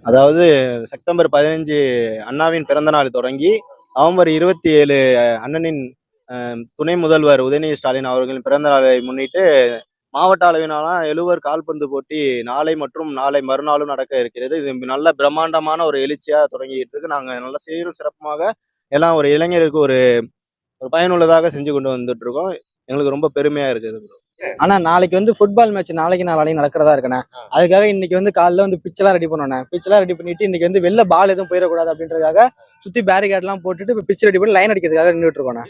அதாவது செப்டம்பர் 15 அண்ணாவின் பிறந்த நாள் தொடங்கி நவம்பர் 27 அண்ணனின் துணை முதல்வர் உதயநிதி ஸ்டாலின் அவர்களின் பிறந்த நாளை முன்னிட்டு மாவட்ட அளவிலான எழுவர் கால்பந்து போட்டி நாளை மற்றும் நாளை மறுநாளும் நடக்க இருக்கிறது. இது நல்ல பிரம்மாண்டமான ஒரு எழுச்சியா தொடங்கிட்டு இருக்கு. நாங்க நல்ல சீரும் சிறப்புமாக எல்லாம் ஒரு இளைஞருக்கு ஒரு ஒரு பயனுள்ளதாக செஞ்சு கொண்டு வந்துட்டு இருக்கோம். எங்களுக்கு ரொம்ப பெருமையா இருக்குது bro. ஆனா நாளைக்கு வந்து ஃபுட்பால் மேட்ச் நாளைக்கு நாளைக்கு நடக்கிறதா இருக்கண்ணே. அதுக்காக இன்னைக்கு வந்து காலைல வந்து பிச்செல்லாம் ரெடி பண்ணோண்ணே. பிச்செல்லாம் ரெடி பண்ணிட்டு இன்னைக்கு வந்து வெளில பால் எதுவும் போயிடக்கூடாது அப்படின்றதுக்காக சுத்தி பேரிகேட் எல்லாம் போட்டுட்டு இப்போ பிச் ரெடி பண்ணி லைன் அடிக்கிறதுக்காக நின்றுட்டு இருக்கோண்ணே.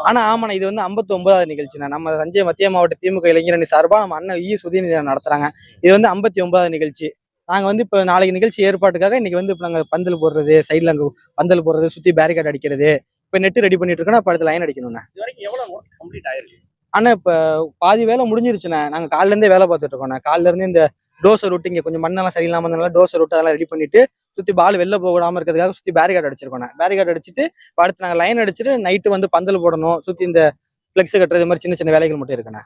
ஆனா ஆமாண்ணா, இது வந்து 59வது நிகழ்ச்சிண்ணா. நம்ம தஞ்சை மத்திய மாவட்ட திமுக இளைஞரணி சார்பா நம்ம அண்ணன் உதயநிதி நடத்துறாங்க. இது வந்து 59வது நிகழ்ச்சி. நாங்க வந்து இப்போ நாளைக்கு நிகழ்ச்சி ஏற்பாட்டுக்காக இன்னைக்கு வந்து இப்போ நாங்க பந்தல் போடுறது, சைட்ல அங்க பந்தல் போடுறது, சுத்தி பேரிகேட் அடிக்கிறது, இப்போ நெட் ரெடி பண்ணிட்டு இருக்கோம். இப்போ அடுத்து லைன் அடிக்கணும்ண்ணே. ஆனா இப்ப பாதி வேலை முடிஞ்சிருச்சுண்ணே. நாங்க காலைல இருந்தே வேலை பார்த்துட்டு இருக்கோம். காலைல இருந்து இந்த டோசர் ரூட் இங்க கொஞ்சம் மண்ணெல்லாம் சரியில்லாம இருந்தனால டோசர் ரூட் அதெல்லாம் ரெடி பண்ணிட்டு சுத்தி பால் வெளில போகாம இருக்கிறதுக்காக சுத்தி பேரிகார்டு அடிச்சிருக்கோம். பேரிகார்டு அடிச்சுட்டு அடுத்து நாங்க லைன் அடிச்சுட்டு நைட்டு வந்து பந்தல் போடணும், சுத்தி இந்த பிளெக்ஸ் கட்டுறது மாதிரி சின்ன சின்ன வேலைகள் மட்டும் இருக்குண்ணே.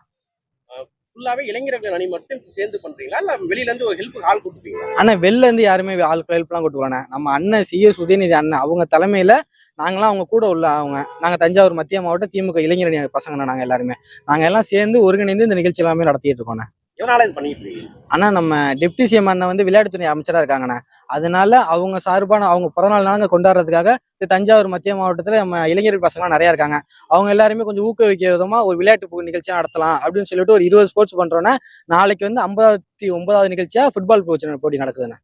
ஃபுல்லாவே இளைஞர்கள் அணி மட்டும் சேர்ந்து பண்றீங்களா இல்ல வெளியில இருந்து ஒரு ஹெல்ப் ஆள் கொடுப்பீங்களா? ஆனா வெளில இருந்து யாருமே ஆட்கள் ஹெல்ப்லாம் கூட்டுவானே. நம்ம அண்ணன் உதயநிதி அண்ணன் அவங்க தலைமையில நாங்களாம் அவங்க கூட உள்ள நாங்க தஞ்சாவூர் மத்திய மாவட்ட திமுக இளைஞரணி பசங்க நாங்க எல்லாருமே நாங்க எல்லாம் சேர்ந்து ஒருங்கிணைந்து இந்த நிகழ்ச்சி எல்லாமே நடத்திட்டு இருக்கோம். ஆனா நம்ம டெப்டி சிஎம் அண்ணன் வந்து விளையாட்டுத்துறை அமைச்சரா இருக்காங்கண்ணே. அதனால அவங்க சார்பான அவங்க பிறந்தநாள் நாங்க கொண்டாடுறதுக்காக தஞ்சாவூர் மத்திய மாவட்டத்துல நம்ம இளைஞர் பசங்களாம் நிறைய இருக்காங்க. அவங்க எல்லாருமே கொஞ்சம் ஊக்குவிக்க விதமா ஒரு விளையாட்டு நிகழ்ச்சியா நடத்தலாம் அப்படின்னு சொல்லிட்டு ஒரு 20 ஸ்போர்ட்ஸ் பண்றோன்னா நாளைக்கு வந்து 59வது நிகழ்ச்சியா ஃபுட்பால் போட்டி நடக்குதுண்ணே.